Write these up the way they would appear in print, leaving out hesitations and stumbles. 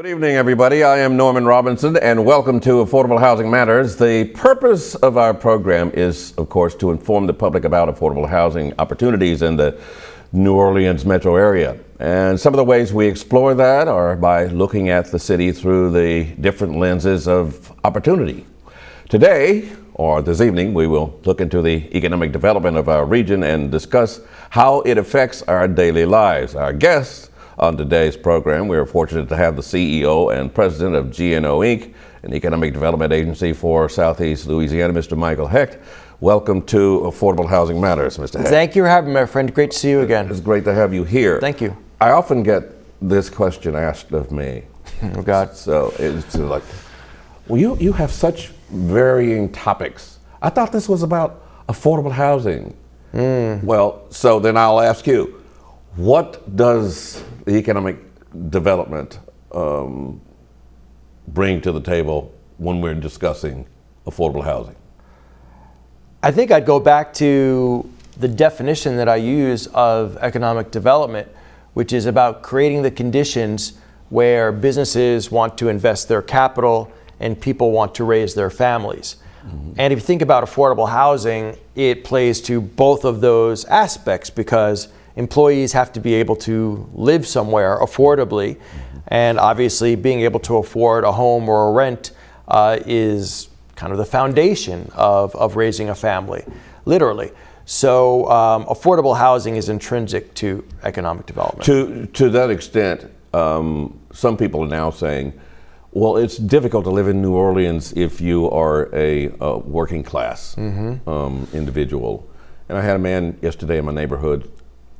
Good evening, everybody. I am Norman Robinson, and welcome to Affordable Housing Matters. The purpose of our program is, of course, to inform the public about affordable housing opportunities in the New Orleans metro area. And some of the ways we explore that are by looking at the city through the different lenses of opportunity. Today, or this evening, we will look into the economic development of our region and discuss how it affects our daily lives. Our guests on today's program, we are fortunate to have the CEO and president of GNO Inc., an economic development agency for Southeast Louisiana, Mr. Michael Hecht. Welcome to Affordable Housing Matters, Mr. Hecht. Thank you for having me, my friend. Great to see you again. It's great to have you here. Thank you. I often get this question asked of me. Oh, God. So it's like, well, you have such varying topics. I thought this was about affordable housing. Well, so then I'll ask you, what does the economic development bring to the table when we're discussing affordable housing? I think I'd go back to the definition that I use of economic development, which is about creating the conditions where businesses want to invest their capital and people want to raise their families. And if you think about affordable housing, it plays to both of those aspects because employees have to be able to live somewhere affordably, and obviously being able to afford a home or a rent is kind of the foundation of raising a family, literally. So affordable housing is intrinsic to economic development. To that extent, some people are now saying, well, it's difficult to live in New Orleans if you are a working class individual. And I had a man yesterday in my neighborhood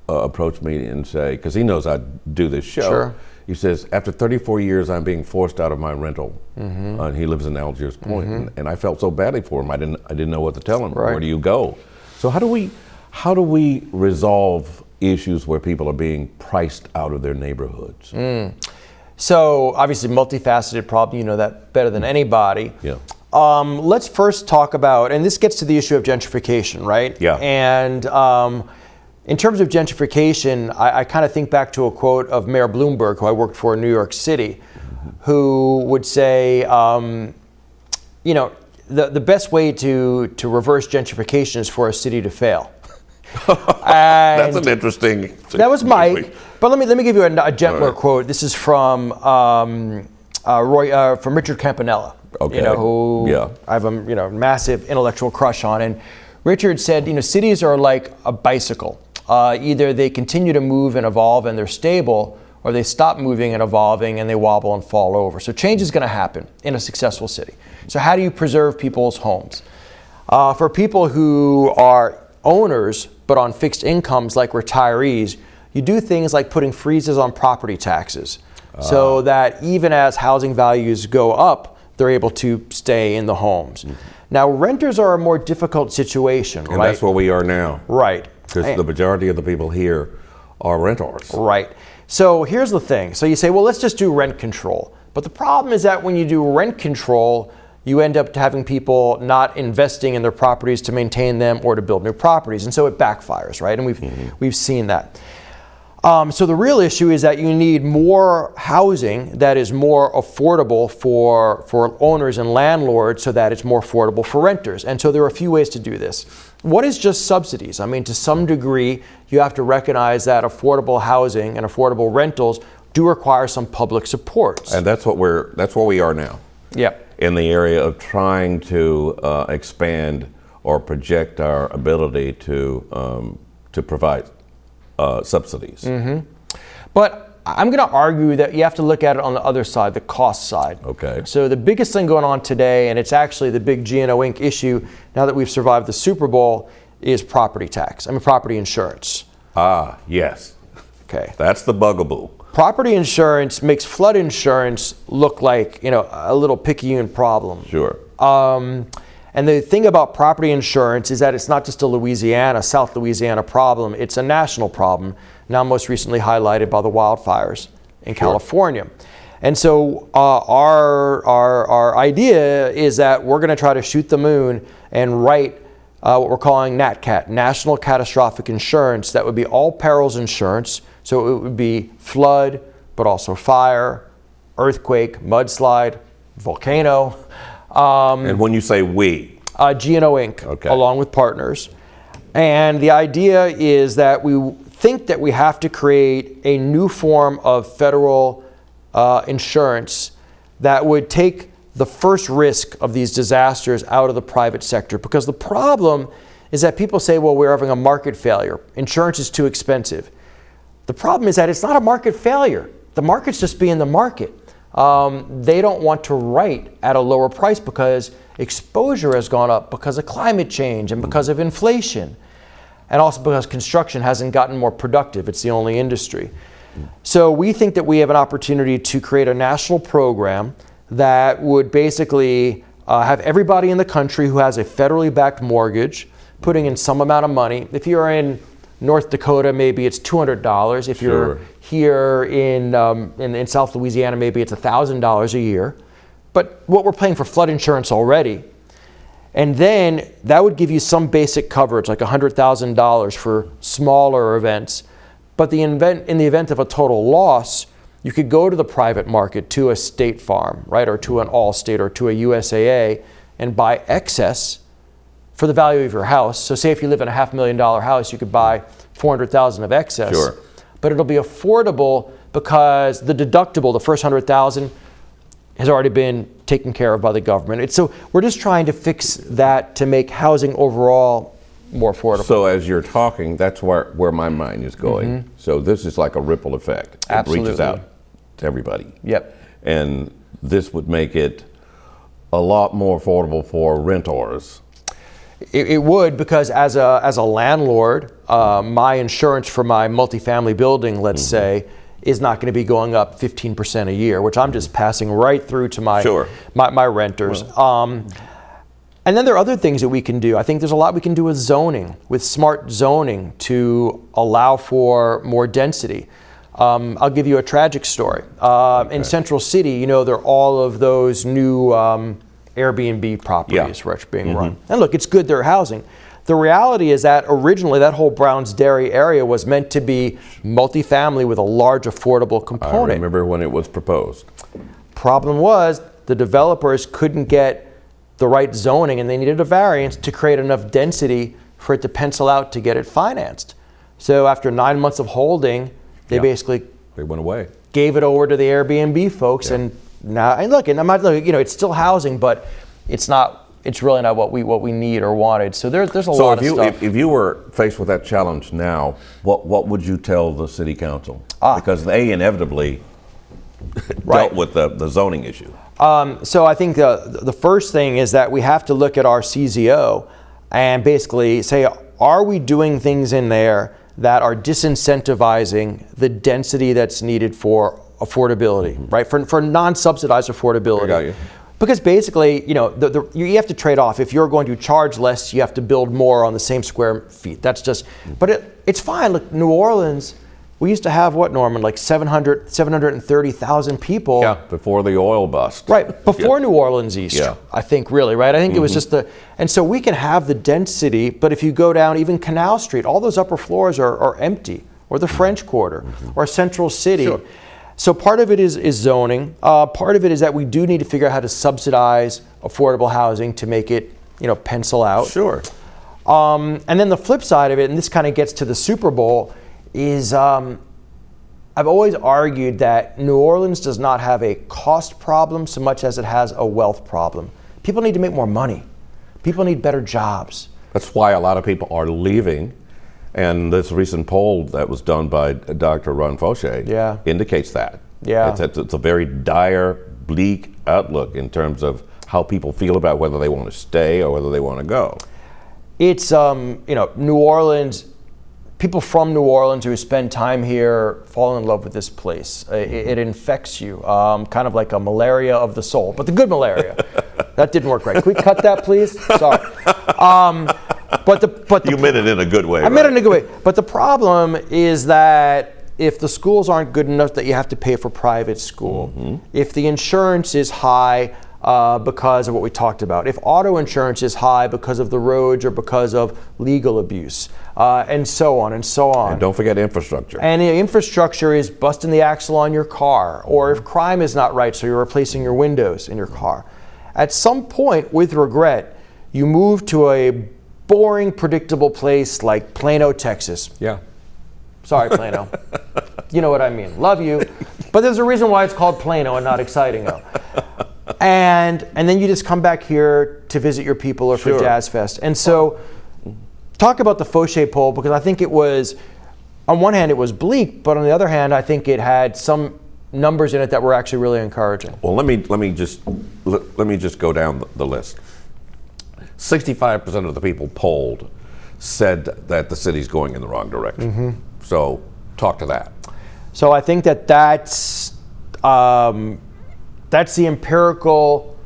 approach me and say, because he knows I do this show, Sure. He says, after 34 years, I'm being forced out of my rental. And he lives in Algiers Point. And I felt so badly for him. I didn't know what to tell him. Right. Where do you go? So how do we resolve issues where people are being priced out of their neighborhoods? So obviously multifaceted problem, you know that better than anybody. Yeah. Let's first talk about, and this gets to the issue of gentrification, right? Yeah. And in terms of gentrification, I kind of think back to a quote of Mayor Bloomberg, who I worked for in New York City, who would say, you know, the best way to reverse gentrification is for a city to fail. That's an interesting. That was Mike, but let me give you a gentler quote. This is from Richard Campanella. Okay. You know, who I have a massive intellectual crush on. And Richard said, you know, cities are like a bicycle. Either they continue to move and evolve and they're stable, or they stop moving and evolving and they wobble and fall over. So change is going to happen in a successful city. So how do you preserve people's homes? For people who are owners but on fixed incomes like retirees, you do things like putting freezes on property taxes so that even as housing values go up, they're able to stay in the homes. Now, renters are a more difficult situation, And right? that's where we are now. Right. Because the majority of the people here are renters. Right. So here's the thing. So you say, well, let's just do rent control. But the problem is that when you do rent control, you end up having people not investing in their properties to maintain them or to build new properties. And so it backfires, right? And we've seen that. So the real issue is that you need more housing that is more affordable for owners and landlords so that it's more affordable for renters. And so there are a few ways to do this. One is just subsidies. I mean, to some degree, you have to recognize that affordable housing and affordable rentals do require some public support. And that's where we are now. Yep. In the area of trying to expand or project our ability to provide subsidies. But I'm going to argue that you have to look at it on the other side, the cost side. Okay. So the biggest thing going on today, and it's actually the big GNO Inc. issue now that we've survived the Super Bowl, is property insurance. Ah, yes. Okay. That's the bugaboo. Property insurance makes flood insurance look like, you know, a little picayune problem. Sure. And the thing about property insurance is that it's not just a South Louisiana problem, it's a national problem, now most recently highlighted by the wildfires in California. And so our idea is that we're going to try to shoot the moon and write what we're calling NatCat, National Catastrophic Insurance. That would be all perils insurance. So it would be flood, but also fire, earthquake, mudslide, volcano. And when you say we? GNO Inc., Okay. along with partners. And the idea is that we think that we have to create a new form of federal insurance that would take the first risk of these disasters out of the private sector. Because the problem is that people say, well, we're having a market failure. Insurance is too expensive. The problem is that it's not a market failure. The market's just being the market. They don't want to write at a lower price because exposure has gone up because of climate change and because of inflation. And also because construction hasn't gotten more productive. It's the only industry. So we think that we have an opportunity to create a national program that would basically have everybody in the country who has a federally backed mortgage putting in some amount of money. If you're in North Dakota, maybe it's $200. If you're here in South Louisiana, maybe it's $1,000 a year. But what we're paying for flood insurance already. And then that would give you some basic coverage, like $100,000 for smaller events. But in the event of a total loss, you could go to the private market, to a State Farm, right, or to an Allstate or to a USAA and buy excess for the value of your house. So say if you live in a $500,000 house, you could buy $400,000 of excess. Sure. But it'll be affordable because the deductible, the first $100,000, has already been taken care of by the government. So we're just trying to fix that to make housing overall more affordable. So as you're talking, that's where my mind is going. Mm-hmm. So this is like a ripple effect. Absolutely. It reaches out to everybody. Yep. And this would make it a lot more affordable for renters. It would, because as a landlord, my insurance for my multifamily building, let's say, is not going to be going up 15% a year, which I'm just passing right through to my renters. And then there are other things that we can do. I think there's a lot we can do with zoning, with smart zoning to allow for more density. I'll give you a tragic story. In Central City, you know, there are all of those new Airbnb properties which are being run. And look, it's good they're housing. The reality is that originally that whole Browns Dairy area was meant to be multifamily with a large affordable component. I remember when it was proposed. Problem was the developers couldn't get the right zoning and they needed a variance to create enough density for it to pencil out to get it financed. So after 9 months of holding, they basically went away, gave it over to the Airbnb folks, and now, and look, and I'm not, you know, it's still housing, but it's not. It's really not what we need or wanted. So there's a lot of stuff. If you were faced with that challenge now, what would you tell the city council? Because they inevitably dealt with the zoning issue. So I think the first thing is that we have to look at our CZO and basically say, are we doing things in there that are disincentivizing the density that's needed for affordability, right? For non-subsidized affordability. I got you. Because basically, you know, you have to trade off. If you're going to charge less, you have to build more on the same square feet. That's just, but it's fine. Look, New Orleans, we used to have what, Norman, like 730,000 people. Yeah, before the oil bust. Right, before New Orleans East, I think, really, right? I think it was just and so we can have the density, but if you go down even Canal Street, all those upper floors are empty, or the French Quarter, or Central City. Sure. So part of it is zoning. Part of it is that we do need to figure out how to subsidize affordable housing to make it, you know, pencil out. Sure. And then the flip side of it, and this kind of gets to the Super Bowl, is I've always argued that New Orleans does not have a cost problem so much as it has a wealth problem. People need to make more money. People need better jobs. That's why a lot of people are leaving. And this recent poll that was done by Dr. Ron Fauché indicates that. Yeah. It's a very dire, bleak outlook in terms of how people feel about whether they want to stay or whether they want to go. It's, you know, New Orleans, people from New Orleans who spend time here fall in love with this place. It infects you, kind of like a malaria of the soul, but the good malaria. That didn't work right. Can we cut that, please? Sorry. But you meant it in a good way. I meant it in a good way. But the problem is that if the schools aren't good enough, that you have to pay for private school. If the insurance is high, because of what we talked about. If auto insurance is high because of the roads or because of legal abuse, and so on and so on. And don't forget infrastructure. And the infrastructure is busting the axle on your car, or if crime is not right, so you're replacing your windows in your car. At some point, with regret, you move to a boring, predictable place like Plano, Texas. Yeah. Sorry, Plano. You know what I mean. Love you. But there's a reason why it's called Plano and not Exciting-O. And then you just come back here to visit your people or for Jazz Fest. And so talk about the Fauché poll, because I think it was, on one hand, it was bleak, but on the other hand, I think it had some numbers in it that were actually really encouraging. Well, let me just go down the list. 65% of the people polled said that the city's going in the wrong direction. Mm-hmm. So talk to that. So I think that's the empirical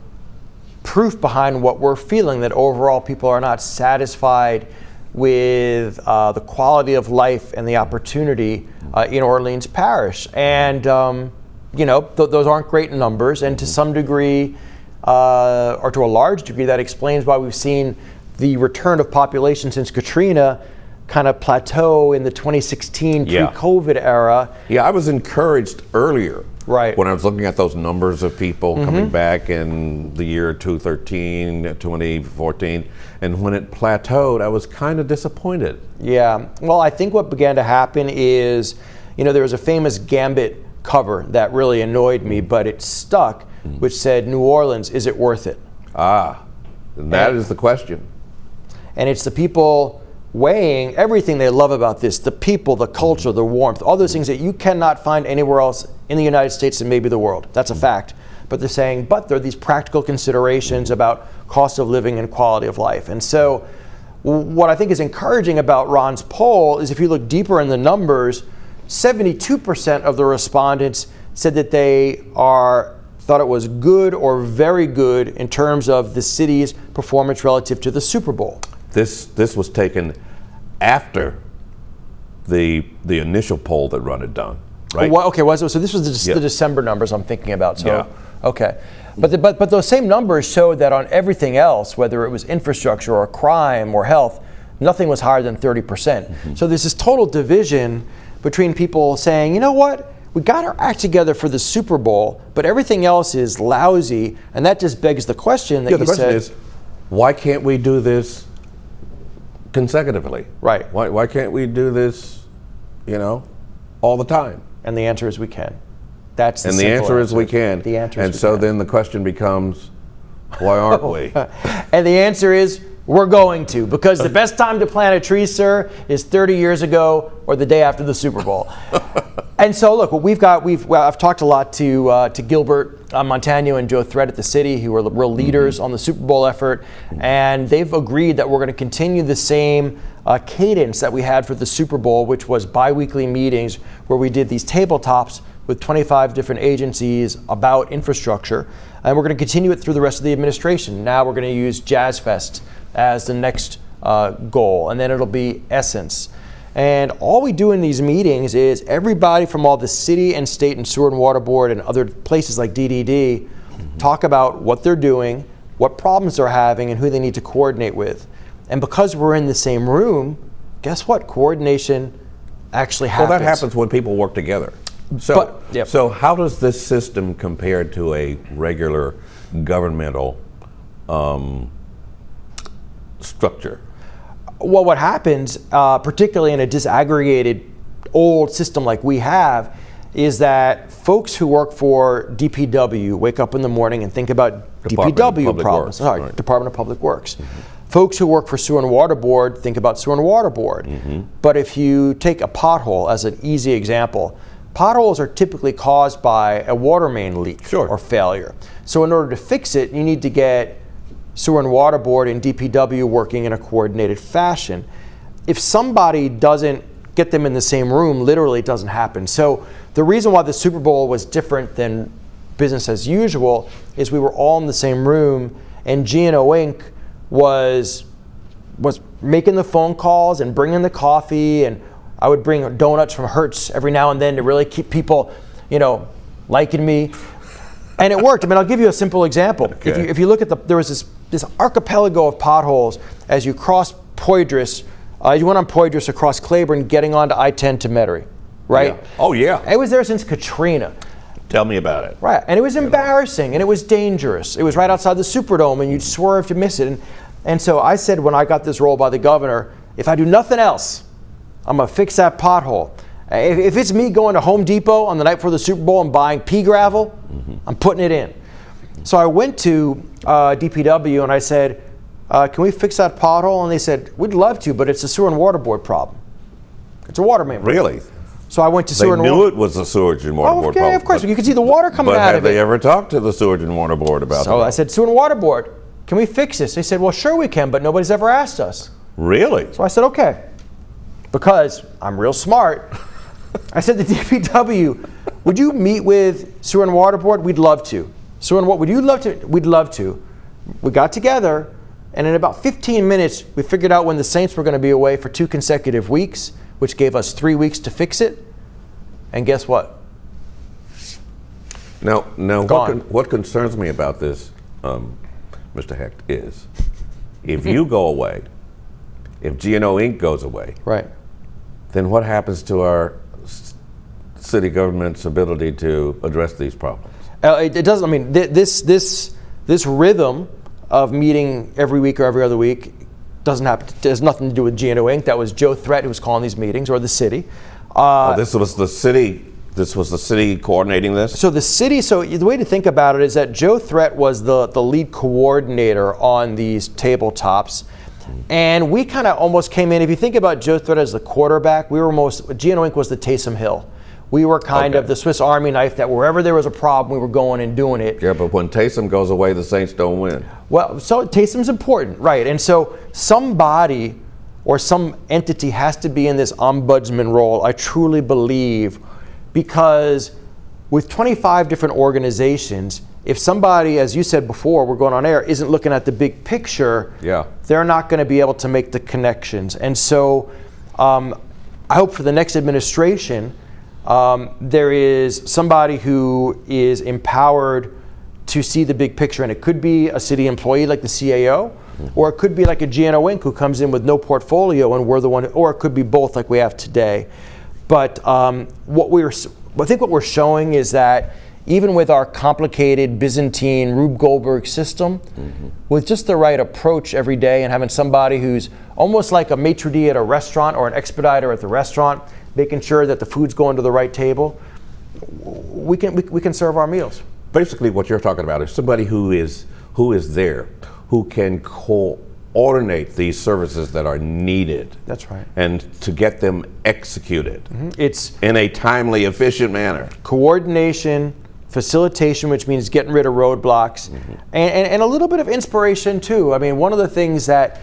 proof behind what we're feeling, that overall people are not satisfied with the quality of life and the opportunity in Orleans Parish. And those aren't great numbers, and to some degree, or to a large degree, that explains why we've seen the return of population since Katrina kind of plateau in the 2016 pre-COVID era. Yeah, I was encouraged earlier. Right. When I was looking at those numbers of people coming back in the year 2013, 2014, and when it plateaued, I was kind of disappointed. Yeah. Well, I think what began to happen is, there was a famous Gambit cover that really annoyed me, but it stuck, which said, "New Orleans, is it worth it?" And that is the question. And it's the people weighing everything they love about this, the people, the culture, the warmth, all those things that you cannot find anywhere else in the United States and maybe the world. That's a fact. But they're saying, but there are these practical considerations about cost of living and quality of life. And so what I think is encouraging about Ron's poll is, if you look deeper in the numbers, 72% of the respondents said that they thought it was good or very good in terms of the city's performance relative to the Super Bowl. This was taken after the initial poll that Ron had done, right? So this was the December numbers I'm thinking about. So yeah. Okay, but those same numbers showed that on everything else, whether it was infrastructure or crime or health, nothing was higher than 30%. Mm-hmm. So there's this total division between people saying, you know what, we got our act together for the Super Bowl, but everything else is lousy, and that just begs the question that the question is, why can't we do this consecutively? Right. Why can't we do this, all the time? And the answer is we can. That's the and the answer is we can. The answer is and so then the question becomes, why aren't we? And the answer is, we're going to, because the best time to plant a tree, sir, is 30 years ago or the day after the Super Bowl. And so, look, what I've talked a lot to Gilbert Montano and Joe Thread at the city, who are real leaders on the Super Bowl effort, and they've agreed that we're going to continue the same cadence that we had for the Super Bowl, which was bi-weekly meetings where we did these tabletops with 25 different agencies about infrastructure, and we're going to continue it through the rest of the administration. Now we're going to use Jazz Fest as the next goal, and then it'll be Essence. And all we do in these meetings is everybody from all the city and state and sewer and water board and other places like DDD talk about what they're doing, what problems they're having, and who they need to coordinate with. And because we're in the same room, guess what? Coordination actually happens. Well, that happens when people work together. So how does this system compare to a regular governmental structure? Well, what happens, particularly in a disaggregated old system like we have, is that folks who work for DPW wake up in the morning and think about DPW problems. Department of Public Works. Mm-hmm. Folks who work for Sewer and Water Board think about Sewer and Water Board. Mm-hmm. But if you take a pothole as an easy example, potholes are typically caused by a water main leak or failure. So in order to fix it, you need to get Sewer and Water Board and DPW working in a coordinated fashion. If somebody doesn't get them in the same room, literally it doesn't happen. So the reason why the Super Bowl was different than business as usual is we were all in the same room, and G&O Inc. was making the phone calls and bringing the coffee, and I would bring donuts from Hertz every now and then to really keep people, liking me. And it worked. I mean, I'll give you a simple example. Okay. If you look at there was this archipelago of potholes as you crossed Poydras. You went on Poydras across Claiborne, getting onto I-10 to Metairie, right? Yeah. Oh, yeah. It was there since Katrina. Tell me about it. Right, and it was embarrassing, and it was dangerous. It was right outside the Superdome, and you'd swerve to miss it. And so I said when I got this role by the governor, if I do nothing else, I'm going to fix that pothole. If it's me going to Home Depot on the night before the Super Bowl and buying pea gravel, I'm putting it in. So I went to DPW and I said, can we fix that pothole? And they said, we'd love to, but it's a sewer and water board problem. It's a water main. Really? So I went to sewer and water. They knew it was a sewage and water board problem. Of course, you could see the water coming but out of it. have they ever talked to the sewage and water board about that? So I said, sewer and water board, can we fix this? They said, well, sure we can, but nobody's ever asked us. Really? So I said, okay. Because I'm real smart, I said to DPW, would you meet with sewer and water board? We'd love to. Sewer and water, would you love to? We'd love to. We got together, and in about 15 minutes, we figured out when the Saints were going to be away for 2 consecutive weeks, which gave us 3 weeks to fix it. And guess what? Now, Gone. what concerns me about this, Mr. Hecht, is if you go away, if G&O Inc. goes away, Right. then what happens to our city government's ability to address these problems? It doesn't. I mean, this rhythm of meeting every week or every other week doesn't happen. Has nothing to do with G&O Inc. That was Joe Threat who was calling these meetings, or the city. This was the city. This was the city coordinating this. So the city. So the way to think about it is that Joe Threat was the lead coordinator on these tabletops, and we kind of almost came in. If you think about Joe Threat as the quarterback, we were G&O Inc. was the Taysom Hill. We were kind of the Swiss Army knife that wherever there was a problem, we were going and doing it. Yeah, but when Taysom goes away, the Saints don't win. Well, so Taysom's important, right? And so somebody or some entity has to be in this ombudsman role, I truly believe, because with 25 different organizations, if somebody, as you said before, we're going on air, isn't looking at the big picture, they're not going to be able to make the connections. And so I hope for the next administration, there is somebody who is empowered to see the big picture, and it could be a city employee like the CAO, or it could be like a G&O Inc. who comes in with no portfolio and we're the one, or it could be both like we have today. But I think what we're showing is that even with our complicated Byzantine Rube Goldberg system, with just the right approach every day and having somebody who's almost like a maitre d' at a restaurant or an expediter at the restaurant, making sure that the food's going to the right table, we can serve our meals. Basically, what you're talking about is somebody who is there, who can coordinate these services that are needed. That's right. And to get them executed. It's in a timely, efficient manner. Coordination, facilitation, which means getting rid of roadblocks, and a little bit of inspiration too. I mean, one of the things that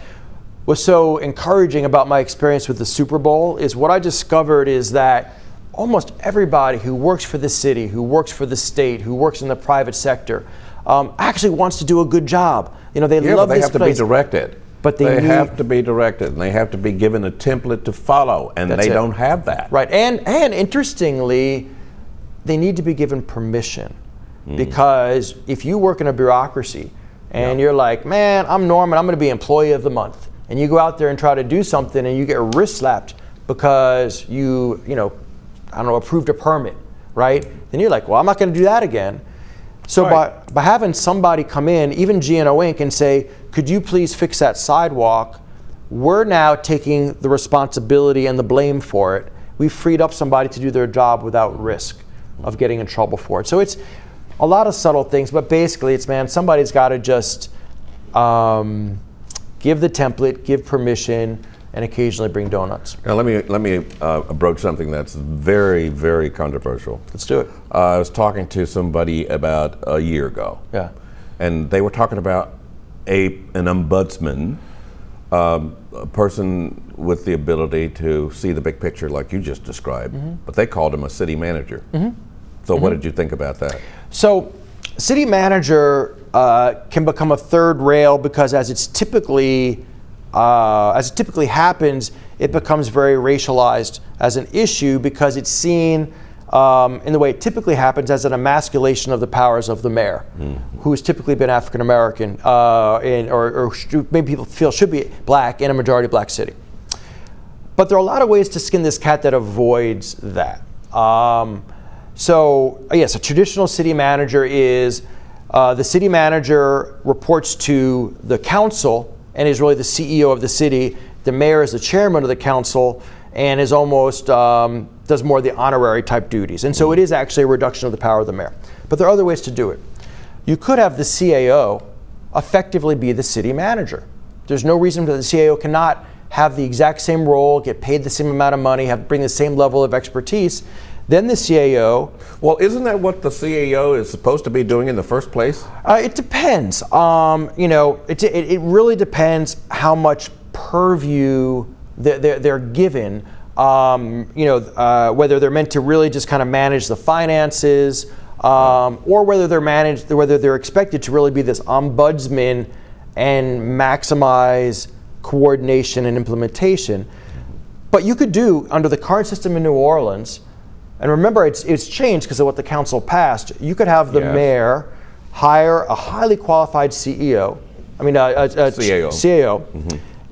was so encouraging about my experience with the Super Bowl is what I discovered is that almost everybody who works for the city, who works for the state, who works in the private sector, actually wants to do a good job. You know, they love this place. But they have to be directed. But they have to be directed, and they have to be given a template to follow, and they don't have that. Right, and interestingly, they need to be given permission, because if you work in a bureaucracy and you're like, man, I'm Norman, I'm going to be employee of the month, and you go out there and try to do something and you get wrist slapped because you approved a permit, right? Then you're like, well, I'm not going to do that again. So by having somebody come in, even G&O Inc., and say, could you please fix that sidewalk, we're now taking the responsibility and the blame for it. We've freed up somebody to do their job without risk of getting in trouble for it. So it's a lot of subtle things, but basically it's, man, somebody's got to just give the template, give permission, and occasionally bring donuts. Now let me broach something that's very, very controversial. Let's do it. I was talking to somebody about a year ago. Yeah. And they were talking about an ombudsman, a person with the ability to see the big picture like you just described, but they called him a city manager. So what did you think about that? So city manager can become a third rail because as it typically happens, it becomes very racialized as an issue because it's seen in the way it typically happens as an emasculation of the powers of the mayor, who has typically been African American, or maybe people feel should be black in a majority black city. But there are a lot of ways to skin this cat that avoids that. So yes, a traditional city manager is the city manager reports to the council and is really the CEO of the city. The mayor is the chairman of the council and is almost does more of the honorary type duties. And so it is actually a reduction of the power of the mayor. But there are other ways to do it. You could have the CAO effectively be the city manager. There's no reason that the CAO cannot have the exact same role, get paid the same amount of money, bring the same level of expertise. Then the CAO. Well, isn't that what the CAO is supposed to be doing in the first place? It depends. It really depends how much purview they're given. Whether they're meant to really just kind of manage the finances, or whether they're expected to really be this ombudsman and maximize coordination and implementation. But you could do, under the current system in New Orleans, and remember it's changed because of what the council passed, you could have the mayor hire a highly qualified CAO,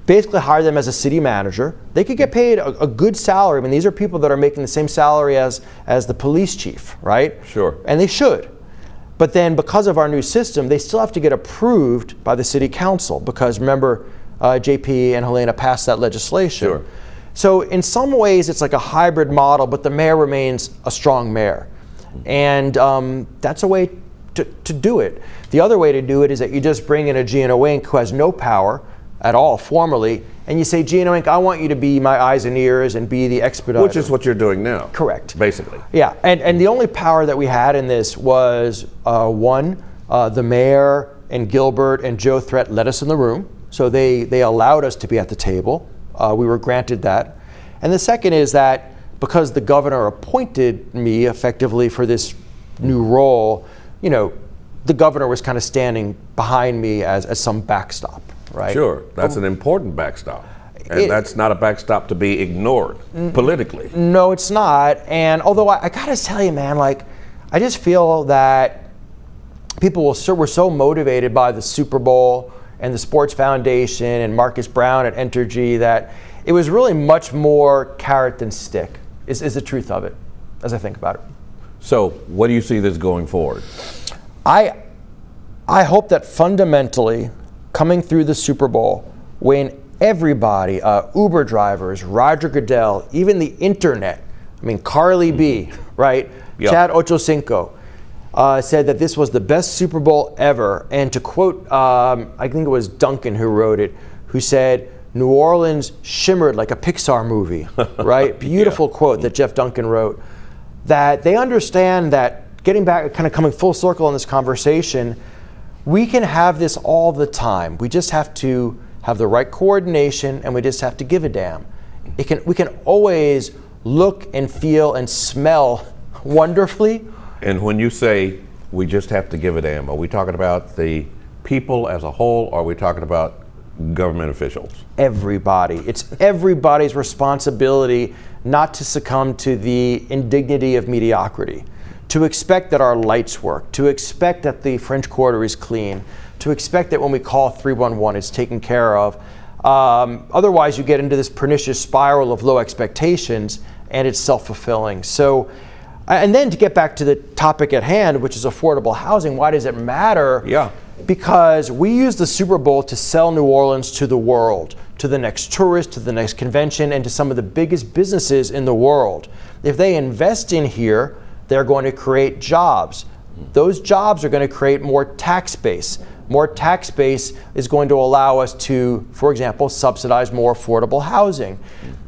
basically hire them as a city manager. They could get paid a good salary. I mean, these are people that are making the same salary as the police chief, right? Sure. And they should. But then because of our new system, they still have to get approved by the city council because remember, JP and Helena passed that legislation. Sure. So in some ways, it's like a hybrid model, but the mayor remains a strong mayor. And that's a way to do it. The other way to do it is that you just bring in a Gino Inc. who has no power at all formally, and you say, Gino Inc., I want you to be my eyes and ears and be the expediter. Which is what you're doing now. Correct. Basically. Yeah, and the only power that we had in this was, the mayor and Gilbert and Joe Threat let us in the room, so they allowed us to be at the table. We were granted that. And the second is that because the governor appointed me effectively for this new role, the governor was kind of standing behind me as some backstop, right? Sure, that's an important backstop. And that's not a backstop to be ignored politically. No, it's not. And although I gotta tell you, man, I just feel that people were so motivated by the Super Bowl and the Sports Foundation and Marcus Brown at Entergy that it was really much more carrot than stick, is the truth of it, as I think about it. So what do you see this going forward? I hope that fundamentally, coming through the Super Bowl, when everybody, Uber drivers, Roger Goodell, even the internet, Carly B, right? Yep. Chad Ochocinco, said that this was the best Super Bowl ever. And to quote, I think it was Duncan who wrote it, who said, New Orleans shimmered like a Pixar movie, right? Beautiful quote that Jeff Duncan wrote. That they understand that, getting back, kind of coming full circle in this conversation, we can have this all the time. We just have to have the right coordination and we just have to give a damn. We can always look and feel and smell wonderfully. And when you say we just have to give a damn, are we talking about the people as a whole, or are we talking about government officials? Everybody. It's everybody's responsibility not to succumb to the indignity of mediocrity, to expect that our lights work, to expect that the French Quarter is clean, to expect that when we call 311 it's taken care of. Otherwise you get into this pernicious spiral of low expectations and it's self-fulfilling. So, and then to get back to the topic at hand, which is affordable housing, why does it matter? Yeah. Because we use the Super Bowl to sell New Orleans to the world, to the next tourist, to the next convention, and to some of the biggest businesses in the world. If they invest in here, they're going to create jobs. Those jobs are going to create more tax base. More tax base is going to allow us to, for example, subsidize more affordable housing.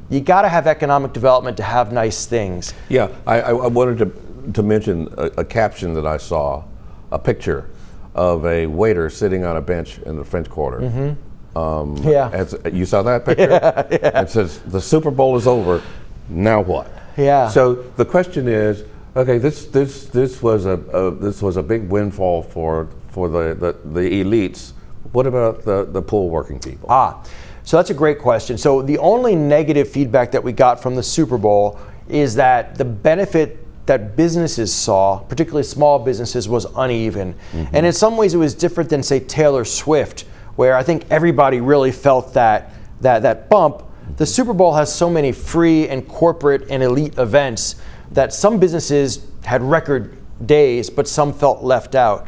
You got to have economic development to have nice things. Yeah, I wanted to mention a caption that I saw, a picture of a waiter sitting on a bench in the French Quarter. You saw that picture? Yeah. It says, the Super Bowl is over, now what? Yeah. So the question is, okay, this was a big windfall for the elites. What about the poor working people? So that's a great question. So the only negative feedback that we got from the Super Bowl is that the benefit that businesses saw, particularly small businesses, was uneven. And in some ways it was different than, say, Taylor Swift, where I think everybody really felt that bump. The Super Bowl has so many free and corporate and elite events that some businesses had record days, but some felt left out.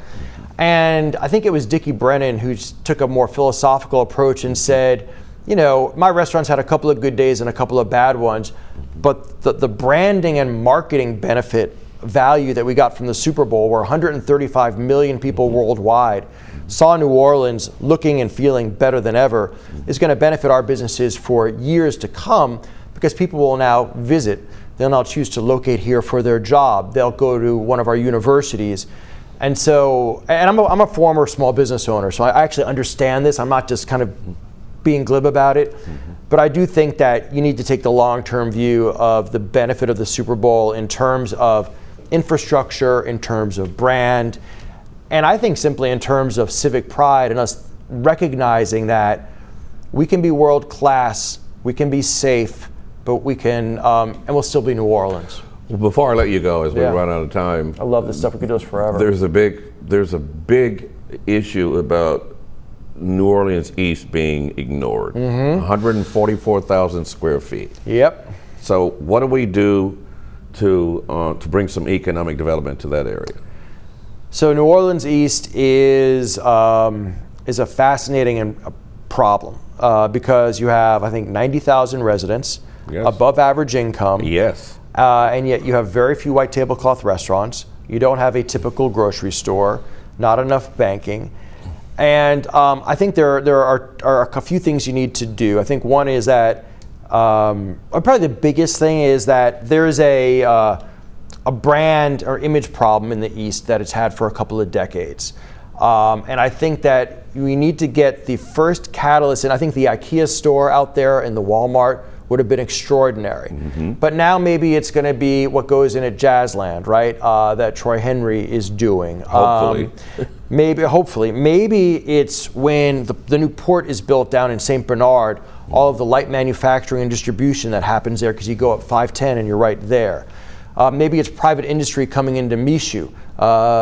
And I think it was Dickie Brennan who took a more philosophical approach and said, you know, my restaurants had a couple of good days and a couple of bad ones, but the branding and marketing benefit value that we got from the Super Bowl, where 135 million people worldwide saw New Orleans looking and feeling better than ever, is going to benefit our businesses for years to come, because people will now visit. They'll now choose to locate here for their job. They'll go to one of our universities. And so, and I'm a former small business owner, so I actually understand this. I'm not just kind of being glib about it. But I do think that you need to take the long-term view of the benefit of the Super Bowl in terms of infrastructure, in terms of brand, and I think simply in terms of civic pride and us recognizing that we can be world-class, we can be safe, but we can, and we'll still be New Orleans. Well, before I let you go, as we run out of time, I love this stuff. We could do this forever. There's a big issue about New Orleans East being ignored. 144,000 square feet. Yep. So what do we do to bring some economic development to that area? So New Orleans East is a fascinating problem because you have, I think, 90,000 residents, above average income. Yes. And yet you have very few white tablecloth restaurants. You don't have a typical grocery store, not enough banking. And I think there are a few things you need to do. I think one is that, probably the biggest thing is that there is a brand or image problem in the East that it's had for a couple of decades. And I think that we need to get the first catalyst, and I think the IKEA store out there and the Walmart would have been extraordinary. But now maybe it's going to be what goes in at Jazzland, right? That Troy Henry is doing. Hopefully. Maybe it's when the new port is built down in St. Bernard, all of the light manufacturing and distribution that happens there, because you go up 510 and you're right there. Maybe it's private industry coming into Michoud,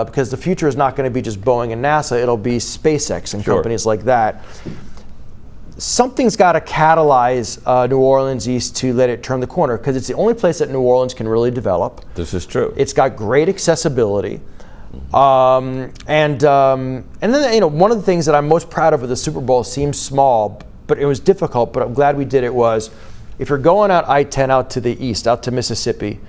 because the future is not going to be just Boeing and NASA, it'll be SpaceX and companies like that. Something's got to catalyze New Orleans East to let it turn the corner, because it's the only place that New Orleans can really develop. This is true. It's got great accessibility. And then, one of the things that I'm most proud of with the Super Bowl seems small, but it was difficult, but I'm glad we did it, was if you're going out I-10 out to the east, out to Mississippi,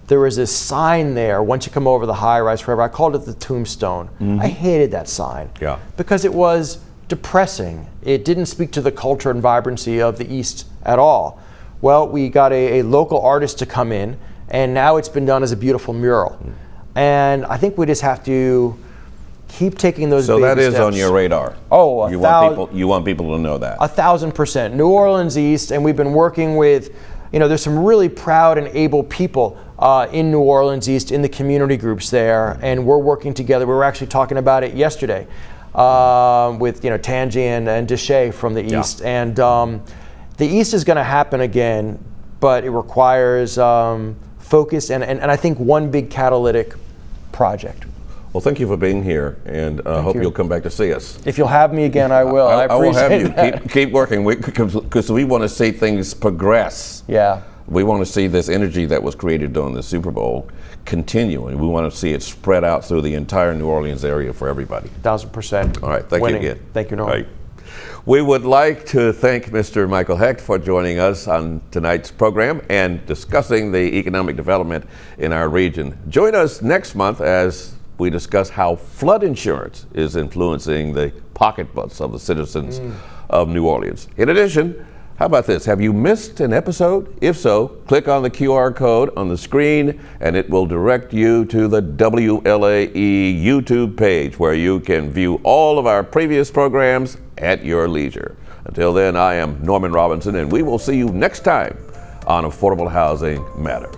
there was this sign there, once you come over the high-rise forever, I called it the Tombstone. I hated that sign because it was depressing. It didn't speak to the culture and vibrancy of the East at all. Well, we got a local artist to come in, and now it's been done as a beautiful mural. And I think we just have to keep taking those baby steps. So that is on your radar. Oh, you want people to know that. 1,000%. New Orleans East, and we've been working with, there's some really proud and able people in New Orleans East, in the community groups there, and we're working together. We were actually talking about it yesterday with Tangi and Deshay from the East. And the East is going to happen again, but it requires focus and I think one big catalytic project. Well, thank you for being here, and I hope you'll come back to see us. If you'll have me again, I will. I appreciate will have you. Keep working, because we want to see things progress. Yeah. We want to see this energy that was created during the Super Bowl continue, and we want to see it spread out through the entire New Orleans area for everybody. 1,000%. All right, thank you again. Thank you, Norman. Right. We would like to thank Mr. Michael Hecht for joining us on tonight's program and discussing the economic development in our region. Join us next month as we discuss how flood insurance is influencing the pocketbooks of the citizens of New Orleans. In addition, how about this? Have you missed an episode? If so, click on the QR code on the screen and it will direct you to the WLAE YouTube page, where you can view all of our previous programs at your leisure. Until then, I am Norman Robinson, and we will see you next time on Affordable Housing Matters.